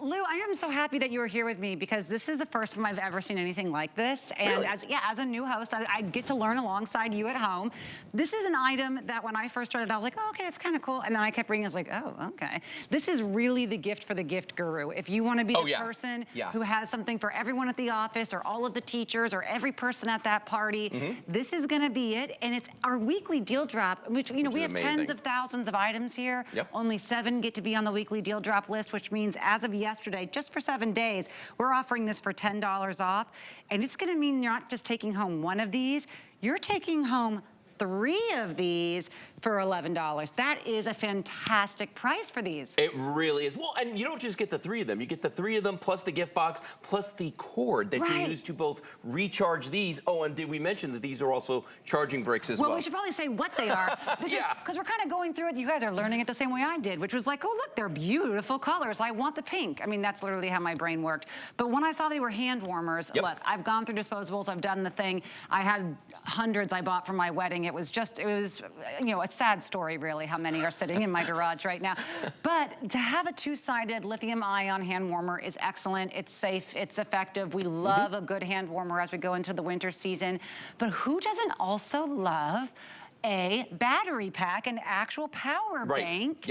Lou, I am so happy that you were here with me because this is the first time I've ever seen anything like this. And Really? as a new host, I get to learn alongside you at home. This is an item that when I first started, I was like, oh, okay, it's kind of cool. And then I kept reading, I was like, oh, okay. This is really the gift for the gift guru. If you want to be the person who has something for everyone at the office or all of the teachers or every person at that party, this is going to be it. And it's our weekly deal drop, which, you know, we have tens of thousands of items here. Only 7 get to be on the weekly deal drop list, which means as of yesterday, just for 7 days, we're offering this for $10 off. And it's gonna mean you're not just taking home 1 of these, you're taking home 3 of these for $11. That is a fantastic price for these. It really is. Well, and you don't just get the 3 of them. You get the 3 of them plus the gift box plus the cord that you use to both recharge these. Oh, and did we mention that these are also charging bricks as well? Well, we should probably say what they are. This is because we're kind of going through it. You guys are learning it the same way I did, which was like, oh, look, they're beautiful colors. I want the pink. I mean, that's literally how my brain worked. But when I saw they were hand warmers, look, I've gone through disposables. I've done the thing. I had hundreds I bought for my wedding. It was, you know, a sad story, really, how many are sitting in my garage right now. But to have a 2-sided lithium-ion hand warmer is excellent. It's safe. It's effective. We love a good hand warmer as we go into the winter season. But who doesn't also love a battery pack, an actual power bank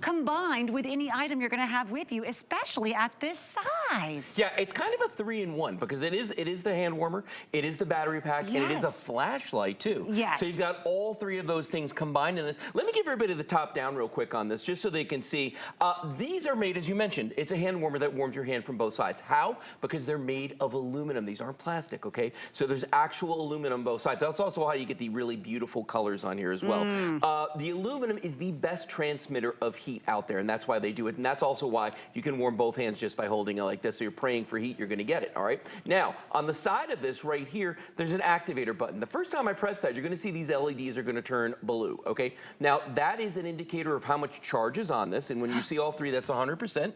combined with any item you're gonna have with you, especially at this size? Yeah, it's kind of a 3-in-1 because it is the hand warmer, it is the battery pack, and it is a flashlight too. So you've got all 3 of those things combined in this. Let me give everybody the top down real quick on this, just so they can see. These are made, as you mentioned, it's a hand warmer that warms your hand from both sides. How? Because they're made of aluminum. These aren't plastic, okay? So there's actual aluminum on both sides. That's also how you get the really beautiful colors on here as well. The aluminum is the best transmitter of heat out there, and that's why they do it, and that's also why you can warm both hands just by holding it like this. So you're praying for heat, you're gonna get it, all right? Now, on the side of this right here, there's an activator button. The first time I press that, you're gonna see these LEDs are gonna turn blue, okay? Now, that is an indicator of how much charge is on this, and when you see all 3, that's 100%.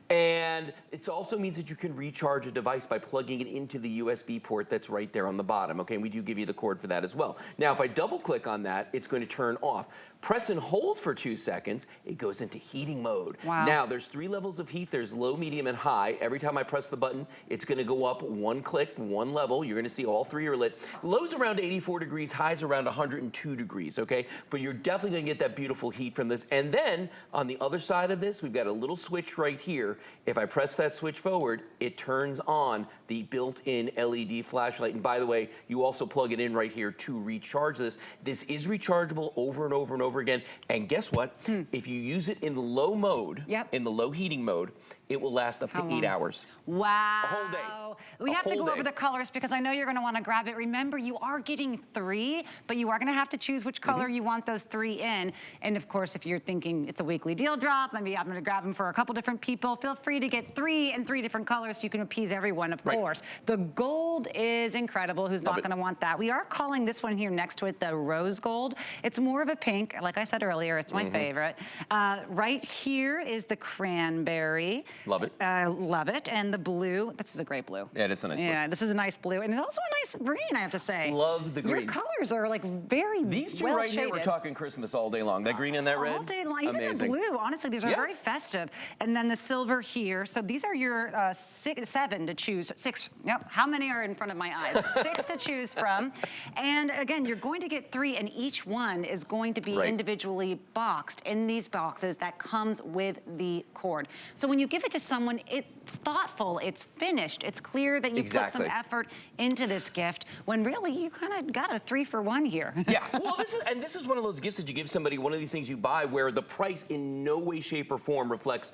And it also means that you can recharge a device by plugging it into the USB port that's right there on the bottom, okay? And we do give you the cord for that as well. Now, if I double click on that, it's going to turn off. Press and hold for 2 seconds, it goes into heating mode. Now, there's 3 levels of heat. There's low, medium, and high. Every time I press the button, it's gonna go up 1 click, 1 level. You're gonna see all 3 are lit. Low's around 84 degrees, high's around 102 degrees, okay? But you're definitely gonna get that beautiful heat from this. And then, on the other side of this, we've got a little switch right here. If I press that switch forward, it turns on the built-in LED flashlight. And by the way, you also plug it in right here to recharge this. This is rechargeable over and over and over again. And guess what? If you use it in low mode, in the low heating mode, it will last up to 8 hours. Wow. A whole day. We have to go over the colors because I know you're gonna wanna grab it. Remember, you are getting 3, but you are gonna have to choose which color you want those 3 in. And of course, if you're thinking it's a weekly deal drop, maybe I'm gonna grab them for a couple different people, feel free to get 3 in 3 different colors so you can appease everyone, of course. The gold is incredible. Who's not gonna want that? We are calling this one here next to it the rose gold. It's more of a pink. Like I said earlier, it's my favorite. Right here is the cranberry. Love it. Love it. And the blue. This is a great blue. Yeah, it's a nice blue. Yeah, this is a nice blue. And it's also a nice green, I have to say. Love the green. Your colors are like very These 2 well right here, shaded. we're talking Christmas all day long. That green and that red? All day long. Even the blue. Honestly, these are very festive. And then the silver here. So these are your 7 to choose. 6. Yep. How many are in front of my eyes? 6 to choose from. And again, you're going to get 3, and each one is going to be individually boxed in these boxes that comes with the cord. So when you give it to someone, it's thoughtful, it's finished, it's clear that you put some effort into this gift when really you kind of got a 3-for-1 here. Yeah, well, this is one of those gifts that you give somebody, one of these things you buy where the price in no way, shape, or form reflects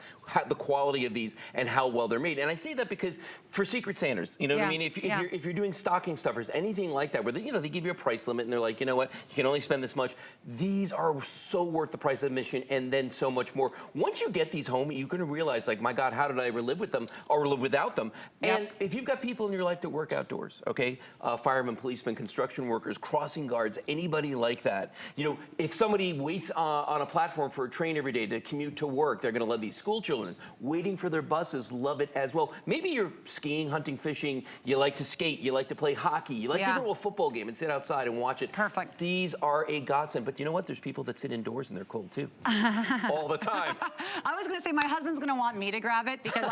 the quality of these and how well they're made. And I say that because for Secret Santas, you know what I mean? If you're doing stocking stuffers, anything like that, where they, they give you a price limit and they're like, you know what, you can only spend this much. These are so worth the price of admission and then so much more. Once you get these home, you're gonna realize, like, my God, how did I ever live with them or live without them? And if you've got people in your life that work outdoors, okay, firemen, policemen, construction workers, crossing guards, anybody like that, if somebody waits on a platform for a train every day to commute to work, they're gonna love these. School children waiting for their buses love it as well. Maybe you're skiing, hunting, fishing, you like to skate, you like to play hockey, you like to go to a football game and sit outside and watch it. Perfect. These are a godsend, but you know what? There's people people that sit indoors and they're cold too. All the time. I was gonna say my husband's gonna want me to grab it because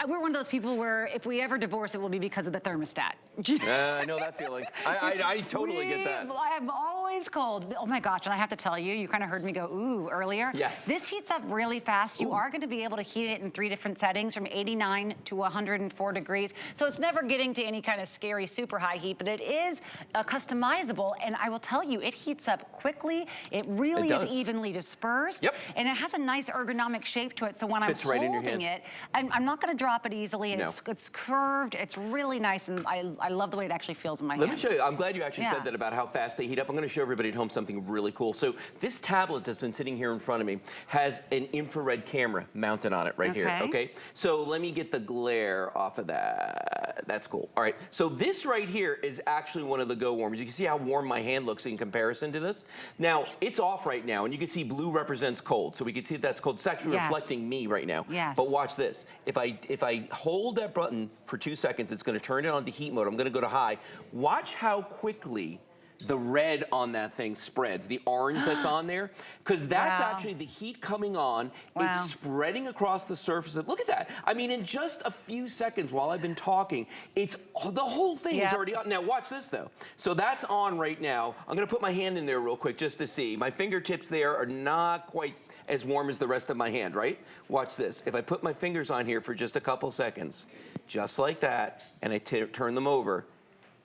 we're one of those people where if we ever divorce, it will be because of the thermostat. I know that feeling. I totally get that. I'm always cold. Oh my gosh, and I have to tell you, you kind of heard me go ooh earlier. Yes. This heats up really fast. You are gonna be able to heat it in 3 different settings from 89 to 104 degrees. So it's never getting to any kind of scary super high heat, but it is customizable. And I will tell you, it heats up quickly. It really is evenly dispersed. Yep. And it has a nice ergonomic shape to it. So when Fits I'm right in your holding hand. it, I'm not gonna drop it easily. And No. it's curved. It's really nice. And I love the way it actually feels in my hand. Let me show you. I'm glad you actually said that about how fast they heat up. I'm going to show everybody at home something really cool. So this tablet that's been sitting here in front of me has an infrared camera mounted on it right here. Okay. So let me get the glare off of that. That's cool. All right. So this right here is actually one of the Go warmers. You can see how warm my hand looks in comparison to this. Now it's off right now, and you can see blue represents cold. So we can see that's cold. It's actually reflecting me right now. Yes. But watch this. If I hold that button for 2 seconds, it's going to turn it on to heat mode. I'm going to go to high. Watch how quickly the red on that thing spreads, the orange that's on there, because that's actually the heat coming on. It's spreading across the surface. Look at that. I mean, in just a few seconds while I've been talking, it's the whole thing is already on. Now watch this though. So that's on right now. I'm going to put my hand in there real quick just to see. My fingertips there are not quite as warm as the rest of my hand, right? Watch this. If I put my fingers on here for just a couple seconds, just like that, and I turn them over,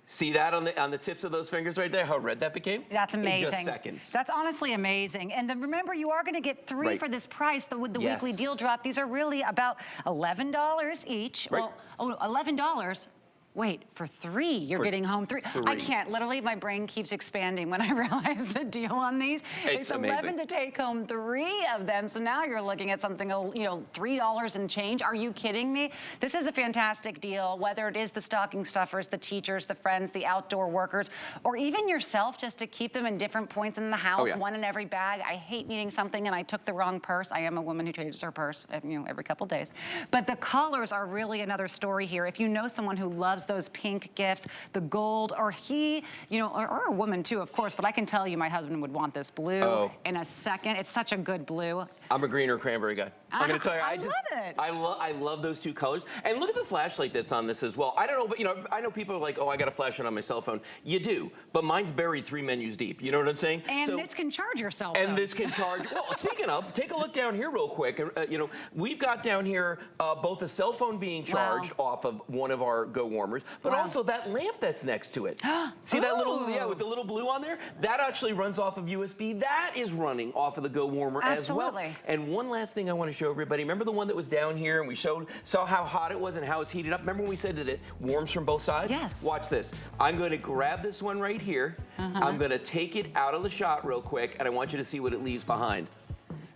see that on the tips of those fingers right there, how red that became? That's amazing. In just seconds. That's honestly amazing. And then remember, you are going to get 3 for this price with the weekly deal drop. These are really about $11 each. Right. Well, $11. Wait, for 3, you're getting home 3. I can't, literally, my brain keeps expanding when I realize the deal on these. It's amazing. 11 to take home 3 of them, so now you're looking at something, you know, $3 and change. Are you kidding me? This is a fantastic deal, whether it is the stocking stuffers, the teachers, the friends, the outdoor workers, or even yourself, just to keep them in different points in the house, one in every bag. I hate needing something and I took the wrong purse. I am a woman who changes her purse, you know, every couple days. But the colors are really another story here. If you know someone who loves those pink gifts, the gold, or he, you know, or a woman too, of course, but I can tell you my husband would want this blue in a second. It's such a good blue. I'm a green or cranberry guy. I'm going to tell you, I love it. I love those 2 colors. And look at the flashlight that's on this as well. I don't know, but you know, I know people are like, oh, I got a flashlight on my cell phone. You do, but mine's buried 3 menus deep. You know what I'm saying? And this can charge your cell phone. And this can charge. Well, speaking of, take a look down here real quick. You know, we've got down here both a cell phone being charged off of one of our Go warmers, but also that lamp that's next to it. See that little, with the little blue on there? That actually runs off of USB. That is running off of the Go warmer as well. And one last thing I want to show everybody. Remember the one that was down here and we saw how hot it was and how it's heated up? Remember when we said that it warms from both sides? Yes. Watch this. I'm going to grab this one right here. I'm going to take it out of the shot real quick, and I want you to see what it leaves behind.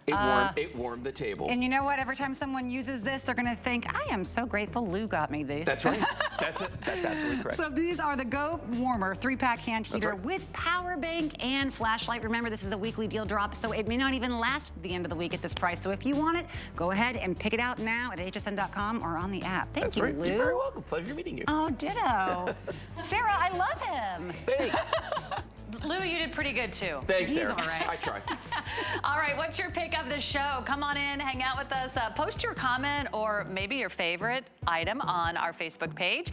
It warmed the table. And you know what? Every time someone uses this, they're going to think, I am so grateful Lou got me these. That's right. That's absolutely correct. So these are the Go Warmer 3-pack hand heater with power bank and flashlight. Remember, this is a weekly deal drop, so it may not even last the end of the week at this price. So if you want it, go ahead and pick it out now at hsn.com or on the app. Thank you, Lou. You're very welcome. Pleasure meeting you. Oh, ditto. Sarah, I love him. Thanks. Lou, you did pretty good too. Thanks, Sarah. He's all right. I try. All right, what's your pick of the show? Come on in, hang out with us, post your comment or maybe your favorite item on our Facebook page.